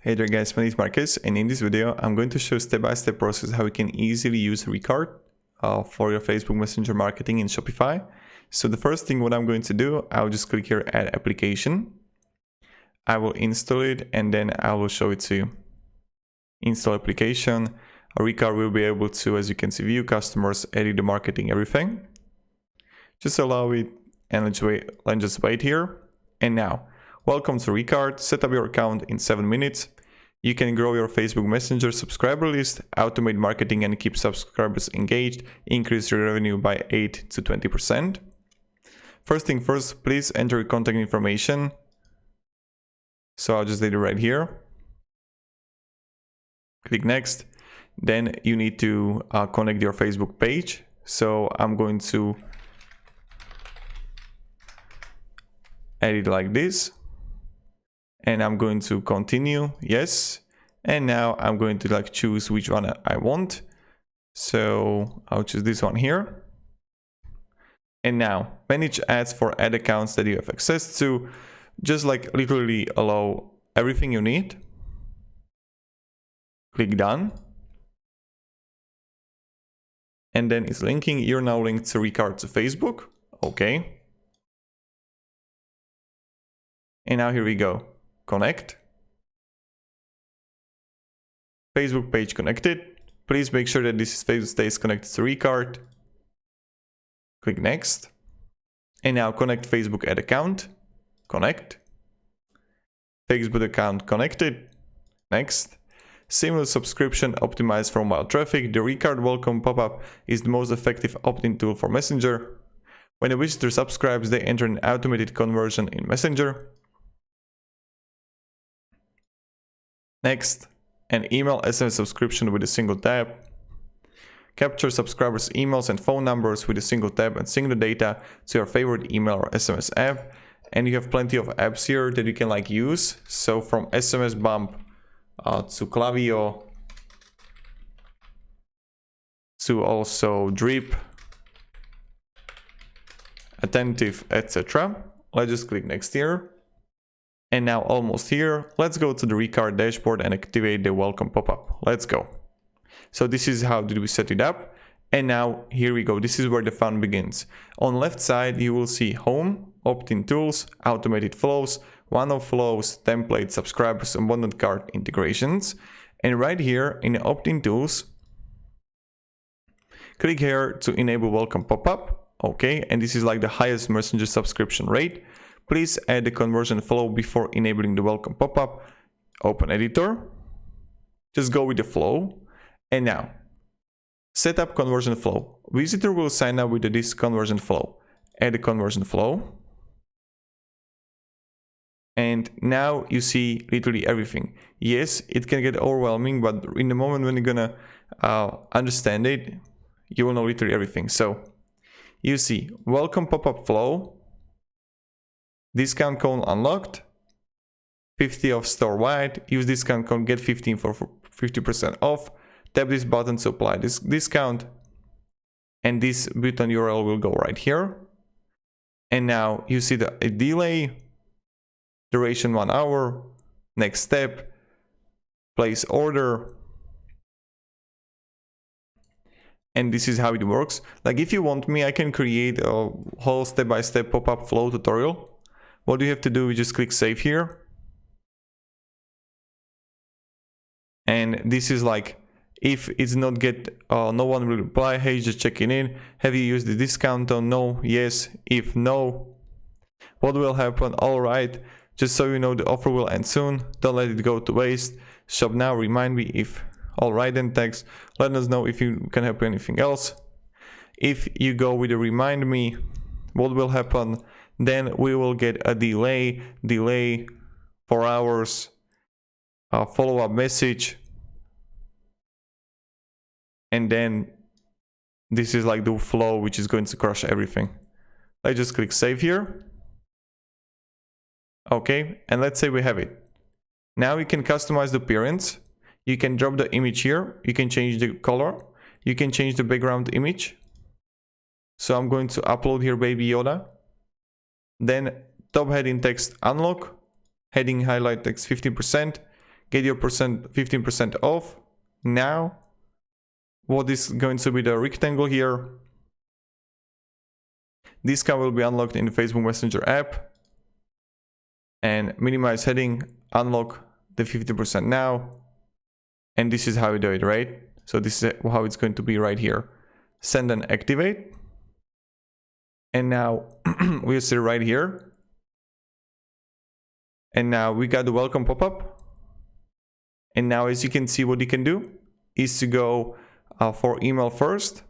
Hey there guys, my name is Marcus, and in this video I'm going to show step-by-step process how you can easily use Recart for your Facebook Messenger marketing in Shopify. So the first thing what I'm going to do, I'll just click here Add Application. I will install it and then I will show it to you. Install application. Recart will be able to, as you can see, view customers, edit the marketing, everything. Just allow it and let's just wait here. And now, welcome to Recart. Set up your account in 7 minutes. You can grow your Facebook Messenger subscriber list, automate marketing and keep subscribers engaged, increase your revenue by 8 to 20%. First thing first, please enter your contact information. So I'll just leave it right here. Click next. Then you need to connect your Facebook page. So I'm going to add it like this. And I'm going to continue, yes. And now I'm going to choose which one I want. So I'll choose this one here. And now manage ads for ad accounts that you have access to. Just literally allow everything you need. Click done. And then it's linking. You're now linked to Recart to Facebook. Okay. And now here we go. Connect. Facebook page connected. Please make sure that this Facebook stays connected to Recart. Click next. And now connect Facebook ad account. Connect. Facebook account connected. Next. Seamless subscription optimized for mobile traffic. The Recart welcome pop-up is the most effective opt-in tool for Messenger. When a visitor subscribes, they enter an automated conversion in Messenger. Next, an email SMS subscription with a single tap. Capture subscribers' emails and phone numbers with a single tap and sync the data to your favorite email or SMS app. And you have plenty of apps here that you can use. So from SMS Bump to Klaviyo to also Drip, Attentive, etc. Let's just click next here. And now almost here, let's go to the Recart dashboard and activate the welcome pop-up. Let's go. So this is how did we set it up. And now here we go. This is where the fun begins. On left side, you will see home, opt-in tools, automated flows, one-off flows, templates, subscribers, abundant cart integrations. And right here in the opt-in tools, click here to enable welcome pop-up. Okay. And this is the highest Messenger subscription rate. Please add the conversion flow before enabling the welcome pop-up. Open editor. Just go with the flow. And now, set up conversion flow. Visitor will sign up with this conversion flow. Add the conversion flow. And now you see literally everything. Yes, it can get overwhelming, but in the moment when you're gonna understand it, you will know literally everything. So you see welcome pop-up flow. Discount code unlocked, 50 off store wide, use discount code get 15 for 50% off, tap this button to apply this discount, and this button URL will go right here. And now you see the delay, duration 1 hour, next step, place order. And this is how it works. If you want me, I can create a whole step-by-step pop-up flow tutorial. What you have to do is just click save here. And this is if it's not no one will reply, hey, just checking in. Have you used the discount on? No, yes. If no, what will happen? All right. Just so you know, the offer will end soon. Don't let it go to waste. Shop now, remind me if. All right, then text. Let us know if you can help anything else. If you go with the remind me, what will happen? Then we will get a delay 4 hours, a follow-up message. And then this is the flow, which is going to crush everything. I just click save here. Okay, and let's say we have it. Now you can customize the appearance. You can drop the image here. You can change the color. You can change the background image. So I'm going to upload here Baby Yoda. Then top heading text unlock, heading highlight text 50%, get your 15% off. Now, what is going to be the rectangle here? Discount will be unlocked in the Facebook Messenger app. And minimize heading, unlock the 50% now. And this is how you do it, right? So this is how it's going to be right here. Send and activate. And now we'll see right here. And now we got the welcome pop-up. And now as you can see, what you can do is to go for email first,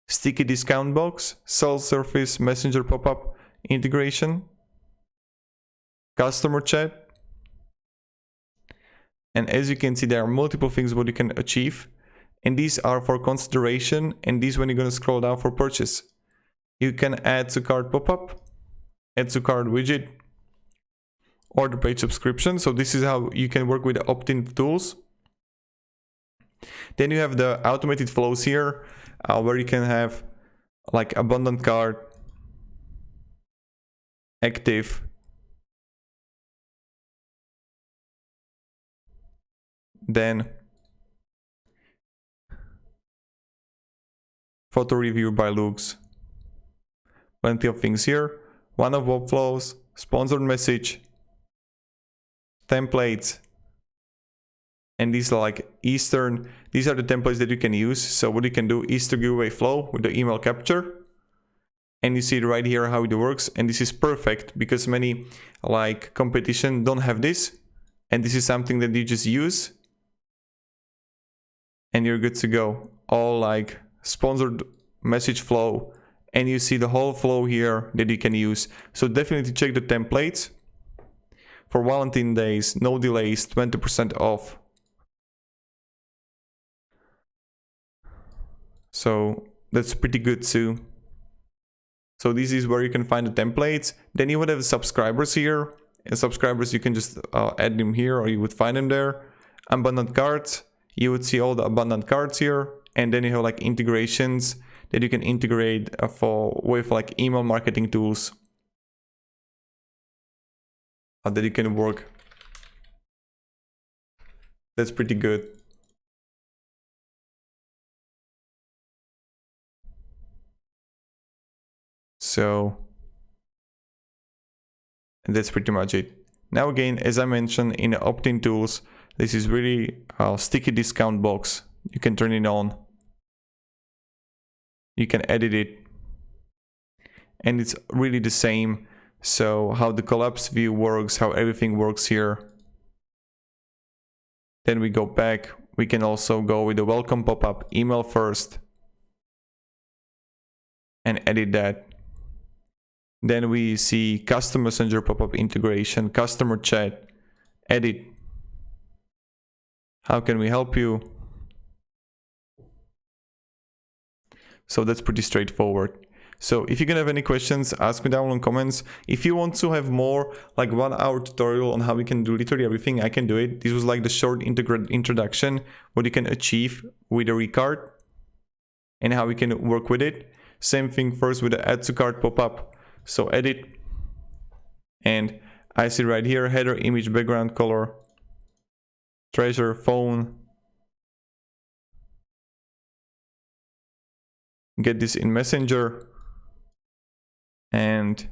sticky discount box, self-service, messenger pop-up, integration, customer chat. And as you can see, there are multiple things what you can achieve. And these are for consideration. And these when you're going to scroll down for purchase. You can add to cart pop-up, add to cart widget, or the page subscription. So this is how you can work with the opt-in tools. Then you have the automated flows here, where you can have like abundant cart, active, then photo review by looks. Plenty of things here. One of workflows, sponsored message, templates, and these are like Eastern. These are the templates that you can use. So what you can do is to giveaway flow with the email capture. And you see it right here how it works. And this is perfect because many like competition don't have this. And this is something that you just use. And you're good to go. All like sponsored message flow. And you see the whole flow here that you can use. So definitely check the templates. For Valentine's Days, no delays, 20% off. So that's pretty good too. So this is where you can find the templates. Then you would have subscribers here. And subscribers, you can just add them here or you would find them there. Abundant cards, you would see all the abundant cards here. And then you have like integrations that you can integrate with like email marketing tools that you can work. That's pretty good. So that's pretty much it. Now again, as I mentioned in the opt-in tools, this is really a sticky discount box. You can turn it on. You can edit it. And it's really the same. So how the collapse view works, how everything works here. Then we go back. We can also go with the welcome pop-up, email first, and edit that. Then we see custom messenger pop-up integration, customer chat, edit. How can we help you? So that's pretty straightforward. So if you're gonna have any questions, ask me down in comments. If you want to have more like 1 hour tutorial on how we can do literally everything, I can do it. This was like the short introduction, what you can achieve with a Recart and how we can work with it. Same thing first with the add to cart pop-up. So edit, and I see right here, header, image, background color, treasure, phone. Get this in Messenger. And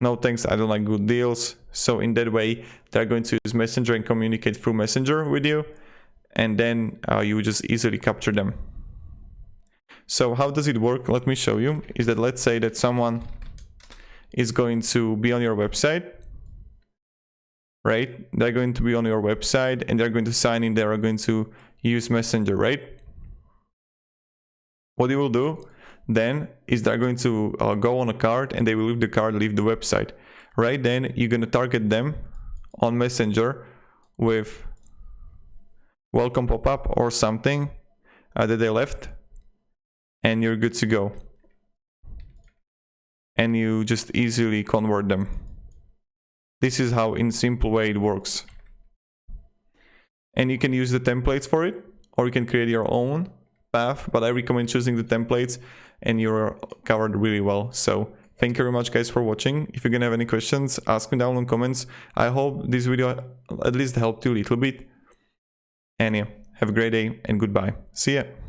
no thanks, I don't like good deals. So in that way, they're going to use Messenger and communicate through Messenger with you. And then you just easily capture them. So how does it work? Let me show you. Is that let's say that someone is going to be on your website, right? They're going to be on your website and they're going to sign in. They are going to use Messenger, right? What you will do then is they're going to go on a cart and they will leave the cart, leave the website, right? Then you're going to target them on Messenger with welcome pop-up or something that they left. And you're good to go. And you just easily convert them. This is how in simple way it works. And you can use the templates for it, or you can create your own path, but I recommend choosing the templates and you're covered really well. So Thank you very much guys for watching. If you're gonna have any questions, ask me down in the comments. I hope this video at least helped you a little bit. And yeah, have a great day and goodbye. See ya.